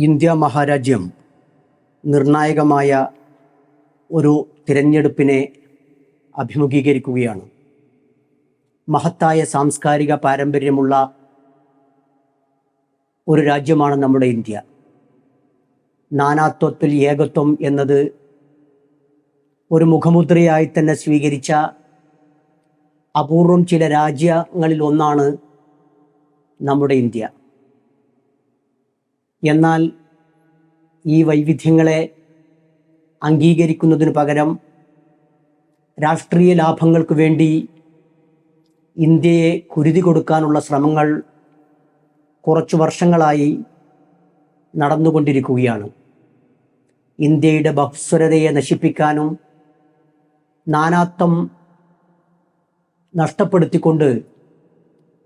India മഹാരാജ്യം നിർണായകമായ ഒരു തിരഞ്ഞെടുപ്പിനെ അഭിമുഖീകരിക്കുകയാണ്. മഹത്തായ സാംസ്കാരിക പാരമ്പര്യമുള്ള ഒരു രാജ്യമാണ് നമ്മുടെ ഇന്ത്യ. നാനാത്വത്തിൽ ഏകത്വം എന്നത് ഒരു മുഖമുദ്രയായി തന്നെ സ്വീകരിച്ച അപൂർവം ചില രാജ്യങ്ങളിൽ ഒന്നാണ് നമ്മുടെ ഇന്ത്യ. എന്നാൽ ഈ വൈവിധ്യങ്ങളെ അംഗീകരിക്കുന്നതിനു പകരം രാഷ്ട്രീയ ലാഭങ്ങൾക്ക് വേണ്ടി ഇന്ത്യയെ കുരുതി കൊടുക്കാനുള്ള ശ്രമങ്ങൾ കുറച്ചു വർഷങ്ങളായി നടന്നുകൊണ്ടിരിക്കുകയാണ്. ഇന്ത്യയുടെ ബഹുസ്വരതയെ നശിപ്പിക്കാനും നാനാത്വം നഷ്ടപ്പെടുത്തിക്കൊണ്ട്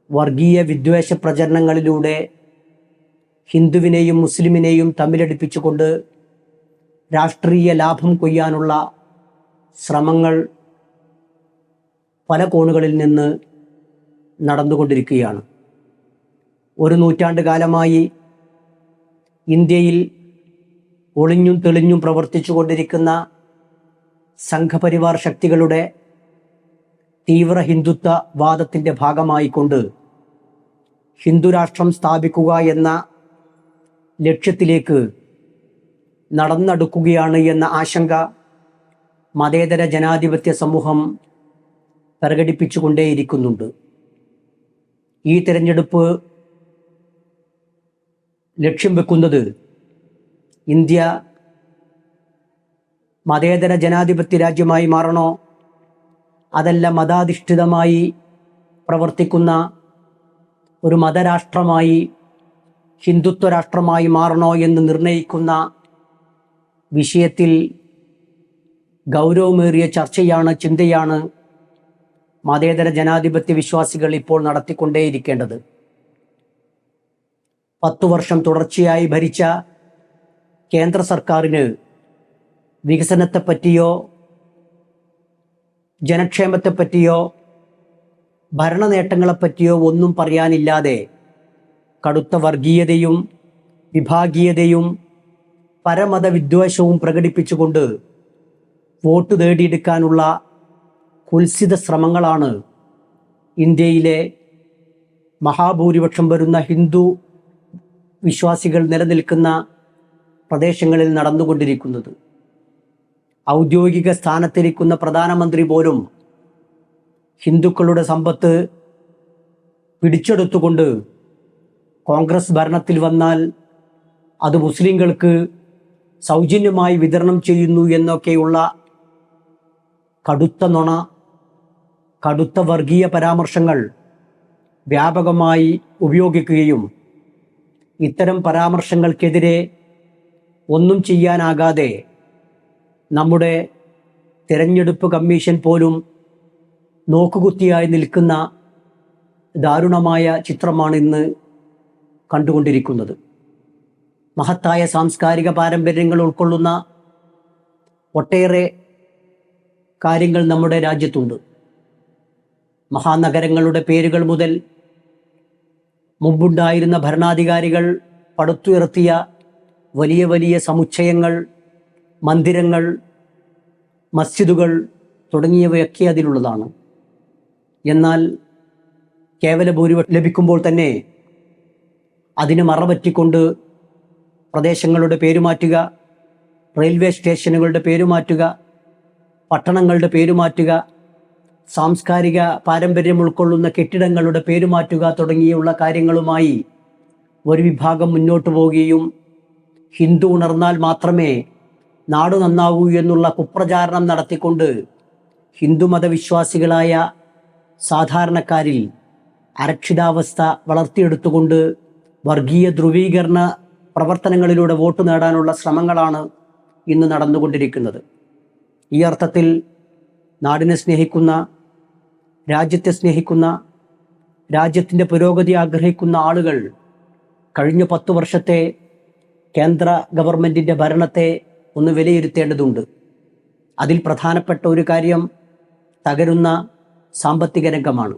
വർഗീയ വിദ്വേഷ പ്രചരണങ്ങളിലൂടെ ഹിന്ദുവിനെയും മുസ്ലിമിനെയും തമ്മിലടിപ്പിച്ചുകൊണ്ട് രാഷ്ട്രീയ ലാഭം കൊയ്യാനുള്ള ശ്രമങ്ങൾ പല കോണുകളിൽ നിന്ന് നടന്നുകൊണ്ടിരിക്കുകയാണ്. ഒരു നൂറ്റാണ്ട് കാലമായി ഇന്ത്യയിൽ ഒളിഞ്ഞും തെളിഞ്ഞും പ്രവർത്തിച്ചു കൊണ്ടിരിക്കുന്ന സംഘപരിവാർ ശക്തികളുടെ തീവ്ര ഹിന്ദുത്വ വാദത്തിൻ്റെ ഭാഗമായിക്കൊണ്ട് ഹിന്ദുരാഷ്ട്രം സ്ഥാപിക്കുക എന്ന ലക്ഷ്യത്തിലേക്ക് നടന്നടുക്കുകയാണ് എന്ന ആശങ്ക മതേതര ജനാധിപത്യ സമൂഹം പ്രകടിപ്പിച്ചുകൊണ്ടേയിരിക്കുന്നുണ്ട്. ഈ തിരഞ്ഞെടുപ്പ് ലക്ഷ്യം വെക്കുന്നത് ഇന്ത്യ മതേതര ജനാധിപത്യ രാജ്യമായി മാറണോ, അതല്ല മതാധിഷ്ഠിതമായി പ്രവർത്തിക്കുന്ന ഒരു മതരാഷ്ട്രമായി ഹിന്ദുത്വ രാഷ്ട്രമായി മാറണോ എന്ന് നിർണയിക്കുന്ന വിഷയത്തിൽ ഗൗരവമേറിയ ചർച്ചയാണ്, ചിന്തയാണ് മതേതര ജനാധിപത്യ വിശ്വാസികൾ ഇപ്പോൾ നടത്തിക്കൊണ്ടേയിരിക്കേണ്ടത്. 10 വർഷം തുടർച്ചയായി ഭരിച്ച കേന്ദ്ര സർക്കാരിന് വികസനത്തെപ്പറ്റിയോ ജനക്ഷേമത്തെപ്പറ്റിയോ ഭരണ നേട്ടങ്ങളെപ്പറ്റിയോ ഒന്നും പറയാനില്ലാതെ കടുത്ത വർഗീയതയും വിഭാഗീയതയും പരമത വിദ്വേഷവും പ്രകടിപ്പിച്ചുകൊണ്ട് വോട്ട് നേടിയെടുക്കാനുള്ള കുൽസിത ശ്രമങ്ങളാണ് ഇന്ത്യയിലെ മഹാഭൂരിപക്ഷം വരുന്ന ഹിന്ദു വിശ്വാസികൾ നിലനിൽക്കുന്ന പ്രദേശങ്ങളിൽ നടന്നുകൊണ്ടിരിക്കുന്നത്. ഔദ്യോഗിക സ്ഥാനത്തിരിക്കുന്ന പ്രധാനമന്ത്രി പോലും ഹിന്ദുക്കളുടെ സമ്പത്ത് പിടിച്ചെടുത്തുകൊണ്ട് കോൺഗ്രസ് ഭരണത്തിൽ വന്നാൽ അത് മുസ്ലിങ്ങൾക്ക് സൗജന്യമായി വിതരണം ചെയ്യുന്നു എന്നൊക്കെയുള്ള കടുത്ത നുണ, കടുത്ത വർഗീയ പരാമർശങ്ങൾ വ്യാപകമായി ഉപയോഗിക്കുകയും ഇത്തരം പരാമർശങ്ങൾക്കെതിരെ ഒന്നും ചെയ്യാനാകാതെ നമ്മുടെ തിരഞ്ഞെടുപ്പ് കമ്മീഷൻ പോലും നോക്കുകുത്തിയായി നിൽക്കുന്ന ദാരുണമായ ചിത്രമാണ് ഇന്ന് കണ്ടുകൊണ്ടിരിക്കുന്നത്. മഹത്തായ സാംസ്കാരിക പാരമ്പര്യങ്ങൾ ഉൾക്കൊള്ളുന്ന ഒട്ടേറെ കാര്യങ്ങൾ നമ്മുടെ രാജ്യത്തുണ്ട്. മഹാനഗരങ്ങളുടെ പേരുകൾ മുതൽ മുമ്പുണ്ടായിരുന്ന ഭരണാധികാരികൾ പടുത്തുയർത്തിയ വലിയ വലിയ സമുച്ചയങ്ങൾ, മന്ദിരങ്ങൾ, മസ്ജിദുകൾ തുടങ്ങിയവയൊക്കെ അതിലുള്ളതാണ്. എന്നാൽ കേവല ഭൂരിപക്ഷം ലഭിക്കുമ്പോൾ തന്നെ അതിന് മറപറ്റിക്കൊണ്ട് പ്രദേശങ്ങളുടെ പേരുമാറ്റുക, റെയിൽവേ സ്റ്റേഷനുകളുടെ പേരുമാറ്റുക, പട്ടണങ്ങളുടെ പേരുമാറ്റുക, സാംസ്കാരിക പാരമ്പര്യം ഉൾക്കൊള്ളുന്ന കെട്ടിടങ്ങളുടെ പേരുമാറ്റുക തുടങ്ങിയുള്ള കാര്യങ്ങളുമായി ഒരു വിഭാഗം മുന്നോട്ട് പോവുകയും ഹിന്ദു ഉണർന്നാൽ മാത്രമേ നാട് നന്നാവൂ എന്നുള്ള കുപ്രചാരണം നടത്തിക്കൊണ്ട് ഹിന്ദുമതവിശ്വാസികളായ സാധാരണക്കാരിൽ അരക്ഷിതാവസ്ഥ വളർത്തിയെടുത്തുകൊണ്ട് വർഗീയ ധ്രുവീകരണ പ്രവർത്തനങ്ങളിലൂടെ വോട്ട് നേടാനുള്ള ശ്രമങ്ങളാണ് ഇന്ന് നടന്നുകൊണ്ടിരിക്കുന്നത്. ഈ അർത്ഥത്തിൽ നാടിനെ സ്നേഹിക്കുന്ന, രാജ്യത്തെ സ്നേഹിക്കുന്ന, രാജ്യത്തിൻ്റെ പുരോഗതി ആഗ്രഹിക്കുന്ന ആളുകൾ കഴിഞ്ഞ 10 വർഷത്തെ കേന്ദ്ര ഗവൺമെൻറ്റിൻ്റെ ഭരണത്തെ ഒന്ന് വിലയിരുത്തേണ്ടതുണ്ട്. അതിൽ പ്രധാനപ്പെട്ട ഒരു കാര്യം തകരുന്ന സാമ്പത്തിക രംഗമാണ്.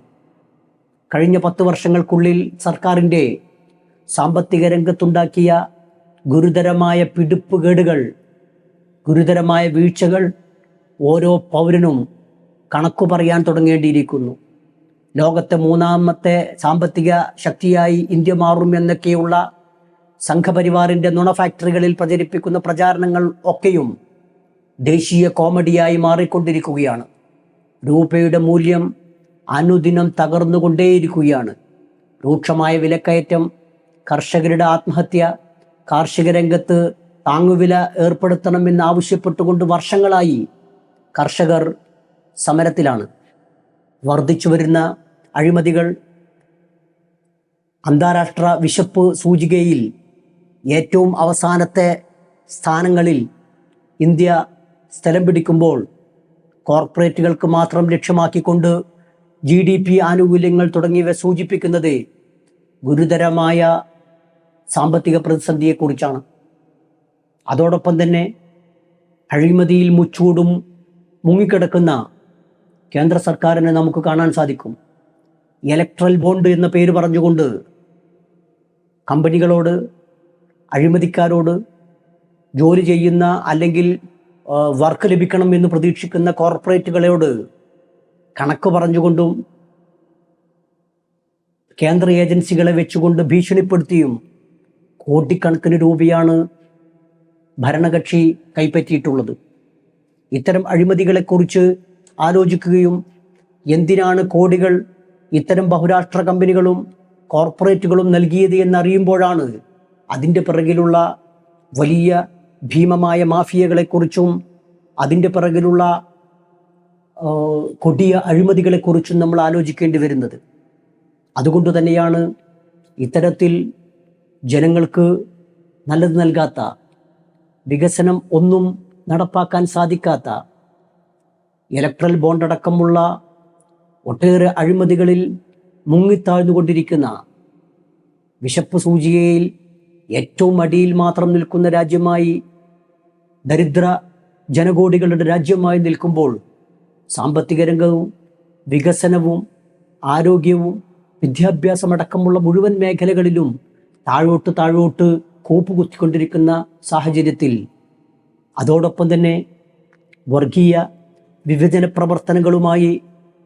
കഴിഞ്ഞ 10 വർഷങ്ങൾക്കുള്ളിൽ സർക്കാരിൻ്റെ സാമ്പത്തിക രംഗത്തുണ്ടാക്കിയ ഗുരുതരമായ പിടിപ്പുകേടുകൾ, ഗുരുതരമായ വീഴ്ചകൾ ഓരോ പൗരനും കണക്കു പറയാൻ തുടങ്ങേണ്ടിയിരിക്കുന്നു. ലോകത്തെ മൂന്നാമത്തെ സാമ്പത്തിക ശക്തിയായി ഇന്ത്യ മാറും എന്നൊക്കെയുള്ള സംഘപരിവാറിൻ്റെ നുണ ഫാക്ടറികളിൽ പ്രചരിപ്പിക്കുന്ന പ്രചാരണങ്ങൾ ഒക്കെയും ദേശീയ കോമഡിയായി മാറിക്കൊണ്ടിരിക്കുകയാണ്. രൂപയുടെ മൂല്യം അനുദിനം തകർന്നുകൊണ്ടേയിരിക്കുകയാണ്. രൂക്ഷമായ വിലക്കയറ്റം, കർഷകരുടെ ആത്മഹത്യ, കാർഷിക രംഗത്ത് താങ്ങുവില ഏർപ്പെടുത്തണമെന്നാവശ്യപ്പെട്ടുകൊണ്ട് വർഷങ്ങളായി കർഷകർ സമരത്തിലാണ്. വർദ്ധിച്ചു വരുന്ന അഴിമതികൾ, അന്താരാഷ്ട്ര വിശപ്പ് സൂചികയിൽ ഏറ്റവും അവസാനത്തെ സ്ഥാനങ്ങളിൽ ഇന്ത്യ സ്ഥലം പിടിക്കുമ്പോൾ കോർപ്പറേറ്റുകൾക്ക് മാത്രം ലക്ഷ്യമാക്കിക്കൊണ്ട് GDP ആനുകൂല്യങ്ങൾ തുടങ്ങിയവ സൂചിപ്പിക്കുന്നത് ഗുരുതരമായ സാമ്പത്തിക പ്രതിസന്ധിയെക്കുറിച്ചാണ്. അതോടൊപ്പം തന്നെ അഴിമതിയിൽ മുച്ചൂടും മുങ്ങിക്കിടക്കുന്ന കേന്ദ്ര സർക്കാരിനെ നമുക്ക് കാണാൻ സാധിക്കും. ഇലക്ട്രൽ ബോണ്ട് എന്ന പേര് പറഞ്ഞുകൊണ്ട് കമ്പനികളോട്, അഴിമതിക്കാരോട്, ജോലി ചെയ്യുന്ന അല്ലെങ്കിൽ വർക്ക് ലഭിക്കണം എന്ന് പ്രതീക്ഷിക്കുന്ന കോർപ്പറേറ്റുകളോട് കണക്ക് പറഞ്ഞുകൊണ്ടും കേന്ദ്ര ഏജൻസികളെ വെച്ചുകൊണ്ട് ഭീഷണിപ്പെടുത്തിയും കോടിക്കണക്കിന് രൂപയാണ് ഭരണകക്ഷി കൈപ്പറ്റിയിട്ടുള്ളത്. ഇത്തരം അഴിമതികളെക്കുറിച്ച് ആലോചിക്കുകയും എന്തിനാണ് കോടികൾ ഇത്തരം ബഹുരാഷ്ട്ര കമ്പനികളും കോർപ്പറേറ്റുകളും നൽകിയത് എന്നറിയുമ്പോഴാണ് അതിൻ്റെ പിറകിലുള്ള വലിയ ഭീമമായ മാഫിയകളെക്കുറിച്ചും അതിൻ്റെ പിറകിലുള്ള കൊടിയ അഴിമതികളെക്കുറിച്ചും നമ്മൾ ആലോചിക്കേണ്ടി വരുന്നത്. അതുകൊണ്ട് തന്നെയാണ് ഇത്തരത്തിൽ ജനങ്ങൾക്ക് നല്ലത് നൽകാത്ത, വികസനം ഒന്നും നടപ്പാക്കാൻ സാധിക്കാത്ത, ഇലക്ട്രൽ ബോണ്ട് അടക്കമുള്ള ഒട്ടേറെ അഴിമതികളിൽ മുങ്ങിത്താഴ്ന്നുകൊണ്ടിരിക്കുന്ന, വിശപ്പ് സൂചികയിൽ ഏറ്റവും അടിയിൽ മാത്രം നിൽക്കുന്ന രാജ്യമായി, ദരിദ്ര ജനകോടികളുടെ രാജ്യമായി നിൽക്കുമ്പോൾ സാമ്പത്തിക രംഗവും വികസനവും ആരോഗ്യവും വിദ്യാഭ്യാസമടക്കമുള്ള മുഴുവൻ മേഖലകളിലും താഴോട്ട് കൂപ്പുകുത്തിക്കൊണ്ടിരിക്കുന്ന സാഹചര്യത്തിൽ, അതോടൊപ്പം തന്നെ വർഗീയ വിഭജന പ്രവർത്തനങ്ങളുമായി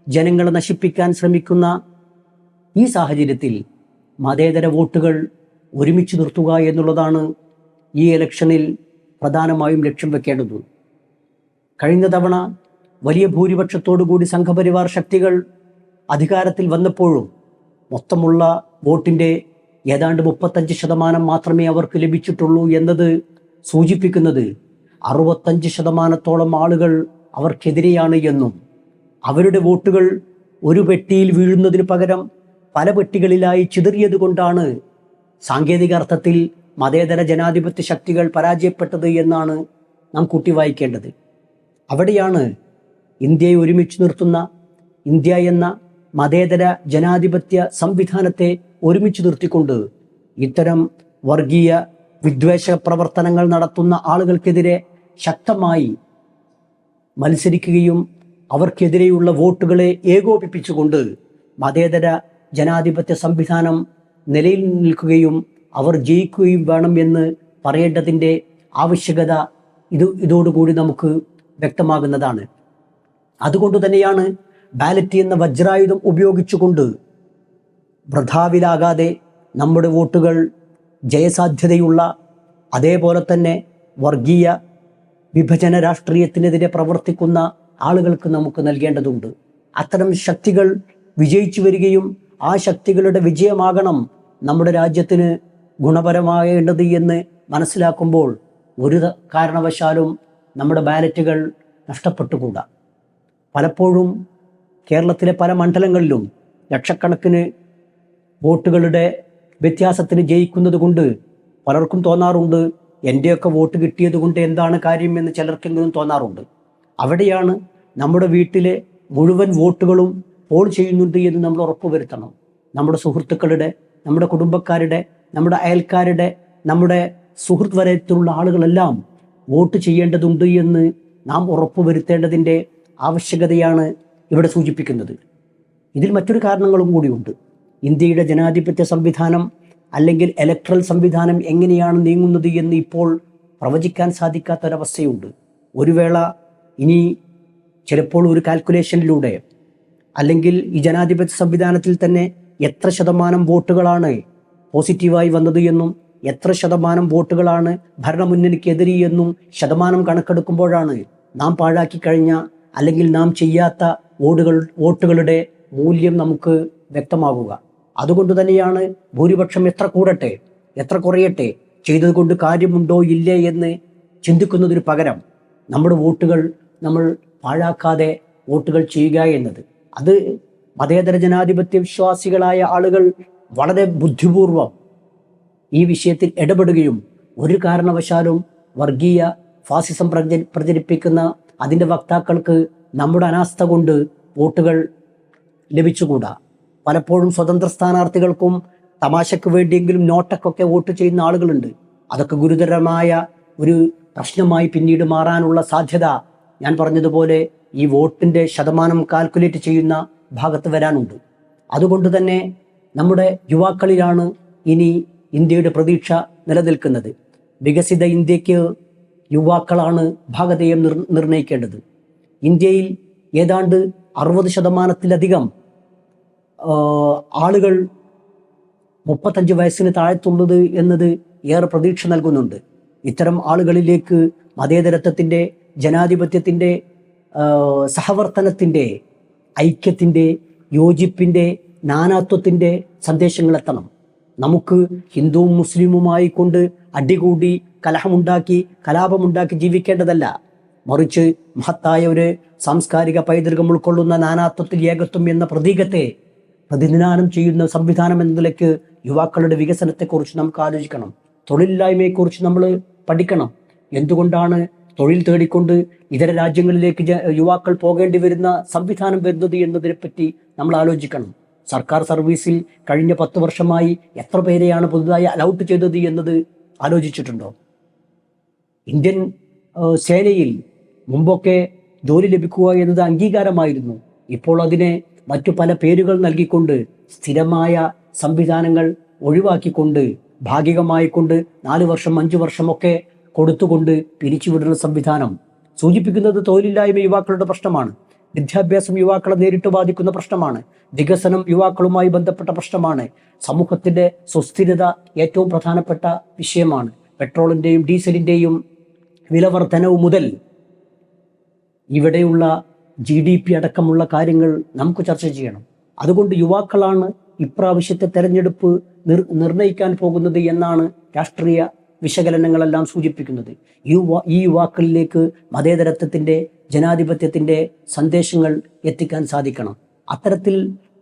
ജനങ്ങളെ നശിപ്പിക്കാൻ ശ്രമിക്കുന്ന ഈ സാഹചര്യത്തിൽ മതേതര വോട്ടുകൾ ഒരുമിച്ച് നിർത്തുക എന്നുള്ളതാണ് ഈ ഇലക്ഷനിൽ പ്രധാനമായും ലക്ഷ്യം വെക്കേണ്ടത്. കഴിഞ്ഞ തവണ വലിയ ഭൂരിപക്ഷത്തോടുകൂടി സംഘപരിവാർ ശക്തികൾ അധികാരത്തിൽ വന്നപ്പോഴും മൊത്തമുള്ള വോട്ടിൻ്റെ ഏതാണ്ട് 35% മാത്രമേ അവർക്ക് ലഭിച്ചിട്ടുള്ളൂ എന്നത് സൂചിപ്പിക്കുന്നത് 65% ആളുകൾ അവർക്കെതിരെയാണ് എന്നും, അവരുടെ വോട്ടുകൾ ഒരു പെട്ടിയിൽ വീഴുന്നതിന് പകരം പല പെട്ടികളിലായി ചിതറിയത് കൊണ്ടാണ് സാങ്കേതിക അർത്ഥത്തിൽ മതേതര ജനാധിപത്യ ശക്തികൾ പരാജയപ്പെട്ടത് എന്നാണ് നാം കൂട്ടി വായിക്കേണ്ടത്. അവിടെയാണ് ഇന്ത്യയെ ഒരുമിച്ച് നിർത്തുന്ന, ഇന്ത്യ എന്ന മതേതര ജനാധിപത്യ സംവിധാനത്തെ ഒരുമിച്ച് നിർത്തിക്കൊണ്ട് ഇത്തരം വർഗീയ വിദ്വേഷ പ്രവർത്തനങ്ങൾ നടത്തുന്ന ആളുകൾക്കെതിരെ ശക്തമായി മത്സരിക്കുകയും അവർക്കെതിരെയുള്ള വോട്ടുകളെ ഏകോപിപ്പിച്ചുകൊണ്ട് മതേതര ജനാധിപത്യ സംവിധാനം നിലയിൽ നിൽക്കുകയും അവർ ജയിക്കുകയും വേണം എന്ന് പറയേണ്ടതിൻ്റെ ആവശ്യകത ഇതോടുകൂടി നമുക്ക് വ്യക്തമാകുന്നതാണ്. അതുകൊണ്ട് തന്നെയാണ് ബാലറ്റ് എന്ന വജ്രായുധം ഉപയോഗിച്ചുകൊണ്ട് വൃഥാവിലാകാതെ നമ്മുടെ വോട്ടുകൾ ജയസാധ്യതയുള്ള, അതേപോലെ തന്നെ വർഗീയ വിഭജന രാഷ്ട്രീയത്തിനെതിരെ പ്രവർത്തിക്കുന്ന ആളുകൾക്ക് നമുക്ക് നൽകേണ്ടതുണ്ട്. അത്തരം ശക്തികൾ വിജയിച്ചു വരികയും ആ ശക്തികളുടെ വിജയമാകണം നമ്മുടെ രാജ്യത്തിന് ഗുണപരമാകേണ്ടത് എന്ന് മനസ്സിലാക്കുമ്പോൾ ഒരു കാരണവശാലും നമ്മുടെ ബാലറ്റുകൾ നഷ്ടപ്പെട്ടുകൂടാ. പലപ്പോഴും കേരളത്തിലെ പല മണ്ഡലങ്ങളിലും ലക്ഷക്കണക്കിന് വോട്ടുകളുടെ വ്യത്യാസത്തിന് ജയിക്കുന്നത് കൊണ്ട് പലർക്കും തോന്നാറുണ്ട്, എൻ്റെയൊക്കെ വോട്ട് കിട്ടിയത് കൊണ്ട് എന്താണ് കാര്യം എന്ന് ചിലർക്കെങ്കിലും തോന്നാറുണ്ട്. അവിടെയാണ് നമ്മുടെ വീട്ടിലെ മുഴുവൻ വോട്ടുകളും പോൾ ചെയ്യുന്നുണ്ട് എന്ന് നമ്മൾ ഉറപ്പുവരുത്തണം. നമ്മുടെ സുഹൃത്തുക്കളുടെ, നമ്മുടെ കുടുംബക്കാരുടെ, നമ്മുടെ അയൽക്കാരുടെ, നമ്മുടെ സുഹൃത്ത് വലയത്തിലുള്ള ആളുകളെല്ലാം വോട്ട് ചെയ്യേണ്ടതുണ്ട് എന്ന് നാം ഉറപ്പുവരുത്തേണ്ടതിൻ്റെ ആവശ്യകതയാണ് ഇവിടെ സൂചിപ്പിക്കുന്നത്. ഇതിൽ മറ്റൊരു കാരണങ്ങളും കൂടിയുണ്ട്. ഇന്ത്യയുടെ ജനാധിപത്യ സംവിധാനം അല്ലെങ്കിൽ ഇലക്ട്രൽ സംവിധാനം എങ്ങനെയാണ് നീങ്ങുന്നത് എന്ന് ഇപ്പോൾ പ്രവചിക്കാൻ സാധിക്കാത്തൊരവസ്ഥയുണ്ട്. ഒരു വേള ഇനി ചിലപ്പോൾ ഒരു കാൽക്കുലേഷനിലൂടെ അല്ലെങ്കിൽ ഈ ജനാധിപത്യ സംവിധാനത്തിൽ തന്നെ എത്ര ശതമാനം വോട്ടുകളാണ് പോസിറ്റീവായി വന്നത് എന്നും എത്ര ശതമാനം വോട്ടുകളാണ് ഭരണമുന്നണിക്കെതിരെ എന്നും ശതമാനം കണക്കെടുക്കുമ്പോഴാണ് നാം പാഴാക്കി കഴിഞ്ഞ അല്ലെങ്കിൽ നാം ചെയ്യാത്ത വോട്ടുകളുടെ മൂല്യം നമുക്ക് വ്യക്തമാകുക. അതുകൊണ്ട് തന്നെയാണ് ഭൂരിപക്ഷം എത്ര കൂടട്ടെ എത്ര കുറയട്ടെ ചെയ്തത് കൊണ്ട് കാര്യമുണ്ടോ ഇല്ലേ എന്ന് ചിന്തിക്കുന്നതിന് പകരം നമ്മുടെ വോട്ടുകൾ നമ്മൾ പാഴാക്കാതെ വോട്ടുകൾ ചെയ്യുക എന്നത്, അത് മതേതര ജനാധിപത്യ വിശ്വാസികളായ ആളുകൾ വളരെ ബുദ്ധിപൂർവം ഈ വിഷയത്തിൽ ഇടപെടുകയും ഒരു കാരണവശാലും വർഗീയ ഫാസിസം പ്രചരിപ്പിക്കുന്ന അതിൻ്റെ വക്താക്കൾക്ക് നമ്മുടെ അനാസ്ഥ കൊണ്ട് വോട്ടുകൾ ലഭിച്ചുകൂടാ. പലപ്പോഴും സ്വതന്ത്ര സ്ഥാനാർത്ഥികൾക്കും തമാശക്ക് വേണ്ടിയെങ്കിലും നോട്ടക്കൊക്കെ വോട്ട് ചെയ്യുന്ന ആളുകളുണ്ട്. അതൊക്കെ ഗുരുതരമായ ഒരു പ്രശ്നമായി പിന്നീട് മാറാനുള്ള സാധ്യത ഞാൻ പറഞ്ഞതുപോലെ ഈ വോട്ടിൻ്റെ ശതമാനം കാൽക്കുലേറ്റ് ചെയ്യുന്ന ഭാഗത്ത് വരാനുണ്ട്. അതുകൊണ്ട് തന്നെ നമ്മുടെ യുവാക്കളിലാണ് ഇനി ഇന്ത്യയുടെ പ്രതീക്ഷ നിലനിൽക്കുന്നത്. വികസിത ഇന്ത്യക്ക് യുവാക്കളാണ് ഭാഗധേയം നിർണ്ണയിക്കേണ്ടത്. ഇന്ത്യയിൽ ഏതാണ്ട് 60% ആളുകൾ 35 വയസ്സിന് താഴത്തുള്ളത് എന്നത് ഏറെ പ്രതീക്ഷ നൽകുന്നുണ്ട്. ഇത്തരം ആളുകളിലേക്ക് മതേതരത്വത്തിൻ്റെ, ജനാധിപത്യത്തിൻ്റെ, സഹവർത്തനത്തിൻ്റെ, ഐക്യത്തിൻ്റെ, യോജിപ്പിൻ്റെ, നാനാത്വത്തിൻ്റെ സന്ദേശങ്ങൾ എത്തണം. നമുക്ക് ഹിന്ദുവും മുസ്ലിമുമായി കൊണ്ട് അടികൂടി കലഹമുണ്ടാക്കി കലാപമുണ്ടാക്കി ജീവിക്കേണ്ടതല്ല. മറിച്ച് മഹത്തായ ഒരു സാംസ്കാരിക പൈതൃകം ഉൾക്കൊള്ളുന്ന നാനാത്വത്തിൽ ഏകത്വം എന്ന പ്രതീകത്തെ പ്രതിനിധാനം ചെയ്യുന്ന സംവിധാനം എന്ന നിലയ്ക്ക് യുവാക്കളുടെ വികസനത്തെക്കുറിച്ച് നമുക്ക് ആലോചിക്കണം. തൊഴിലില്ലായ്മയെക്കുറിച്ച് നമ്മൾ പഠിക്കണം. എന്തുകൊണ്ടാണ് തൊഴിൽ തേടിക്കൊണ്ട് ഇതര രാജ്യങ്ങളിലേക്ക് യുവാക്കൾ പോകേണ്ടി വരുന്ന സംവിധാനം വരുന്നത് എന്നതിനെപ്പറ്റി നമ്മൾ ആലോചിക്കണം. സർക്കാർ സർവീസിൽ കഴിഞ്ഞ 10 വർഷമായി എത്ര പേരെയാണ് പുതുതായി അലൗട്ട് ചെയ്തത് എന്നത് ആലോചിച്ചിട്ടുണ്ടോ? ഇന്ത്യൻ സേനയിൽ മുമ്പൊക്കെ ജോലി ലഭിക്കുക എന്നത് അംഗീകാരമായിരുന്നു. ഇപ്പോൾ അതിനെ മറ്റു പല പേരുകൾ നൽകിക്കൊണ്ട് സ്ഥിരമായ സംവിധാനങ്ങൾ ഒഴിവാക്കിക്കൊണ്ട് ഭാഗികമായിക്കൊണ്ട് 4 വർഷം 5 വർഷമൊക്കെ കൊടുത്തുകൊണ്ട് പിരിച്ചുവിടുന്ന സംവിധാനം സൂചിപ്പിക്കുന്നത് തൊഴിലില്ലായ്മ യുവാക്കളുടെ പ്രശ്നമാണ്. വിദ്യാഭ്യാസം യുവാക്കളെ നേരിട്ട് ബാധിക്കുന്ന പ്രശ്നമാണ്. വികസനം യുവാക്കളുമായി ബന്ധപ്പെട്ട പ്രശ്നമാണ്. സമൂഹത്തിൻ്റെ സുസ്ഥിരത ഏറ്റവും പ്രധാനപ്പെട്ട വിഷയമാണ്. പെട്രോളിൻ്റെയും ഡീസലിൻ്റെയും വിലവർധനവ് മുതൽ ഇവിടെയുള്ള GDP അടക്കമുള്ള കാര്യങ്ങൾ നമുക്ക് ചർച്ച ചെയ്യണം. അതുകൊണ്ട് യുവാക്കളാണ് ഇപ്രാവശ്യത്തെ തെരഞ്ഞെടുപ്പ് നിർണ്ണയിക്കാൻ പോകുന്നത് എന്നാണ് രാഷ്ട്രീയ വിശകലനങ്ങളെല്ലാം സൂചിപ്പിക്കുന്നത്. ഈ യുവാക്കളിലേക്ക് മതേതരത്വത്തിൻ്റെ, ജനാധിപത്യത്തിൻ്റെ സന്ദേശങ്ങൾ എത്തിക്കാൻ സാധിക്കണം. അത്തരത്തിൽ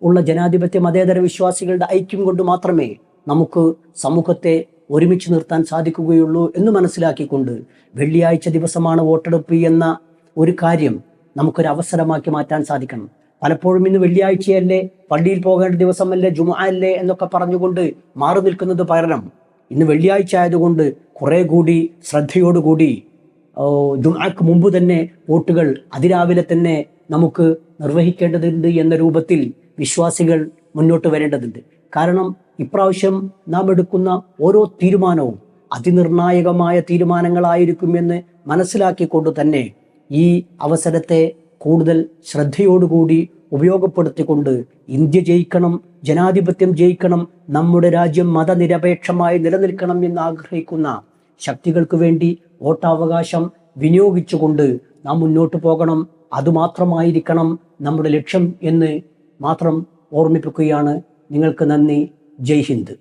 ഉള്ള ജനാധിപത്യ മതേതര വിശ്വാസികളുടെ ഐക്യം കൊണ്ട് മാത്രമേ നമുക്ക് സമൂഹത്തെ ഒരുമിച്ച് നിർത്താൻ സാധിക്കുകയുള്ളൂ എന്ന് മനസ്സിലാക്കിക്കൊണ്ട് വെള്ളിയാഴ്ച ദിവസമാണ് വോട്ടെടുപ്പ് എന്ന ഒരു കാര്യം നമുക്കൊരു അവസരമാക്കി മാറ്റാൻ സാധിക്കണം. പലപ്പോഴും ഇന്ന് വെള്ളിയാഴ്ചയല്ലേ, പള്ളിയിൽ പോകേണ്ട ദിവസമല്ലേ, ജുമുഅ അല്ലേ എന്നൊക്കെ പറഞ്ഞുകൊണ്ട് മാറി നിൽക്കുന്നത് പകരം ഇന്ന് വെള്ളിയാഴ്ച ആയതുകൊണ്ട് കുറേ കൂടി ശ്രദ്ധയോടുകൂടി ജുമുഅക്ക് മുമ്പ് തന്നെ വോട്ടുകൾ അതിരാവിലെ തന്നെ നമുക്ക് നിർവഹിക്കേണ്ടതുണ്ട് എന്ന രൂപത്തിൽ വിശ്വാസികൾ മുന്നോട്ട് വരേണ്ടതുണ്ട്. കാരണം ഇപ്രാവശ്യം നാം എടുക്കുന്ന ഓരോ തീരുമാനവും അതിനിർണായകമായ തീരുമാനങ്ങളായിരിക്കുമെന്ന് മനസ്സിലാക്കിക്കൊണ്ട് തന്നെ ഈ അവസരത്തെ കൂടുതൽ ശ്രദ്ധയോടുകൂടി ഉപയോഗപ്പെടുത്തിക്കൊണ്ട് ഇന്ത്യ ജയിക്കണം, ജനാധിപത്യം ജയിക്കണം, നമ്മുടെ രാജ്യം മതനിരപേക്ഷമായി നിലനിൽക്കണം എന്ന് ആഗ്രഹിക്കുന്ന ശക്തികൾക്ക് വേണ്ടി വോട്ടവകാശം വിനിയോഗിച്ചുകൊണ്ട് നാം മുന്നോട്ട് പോകണം. അതുമാത്രമായിരിക്കണം നമ്മുടെ ലക്ഷ്യം എന്ന് മാത്രം ഓർമ്മിപ്പിക്കുകയാണ്. നിങ്ങൾക്ക് നന്ദി. ജയ് ഹിന്ദ്.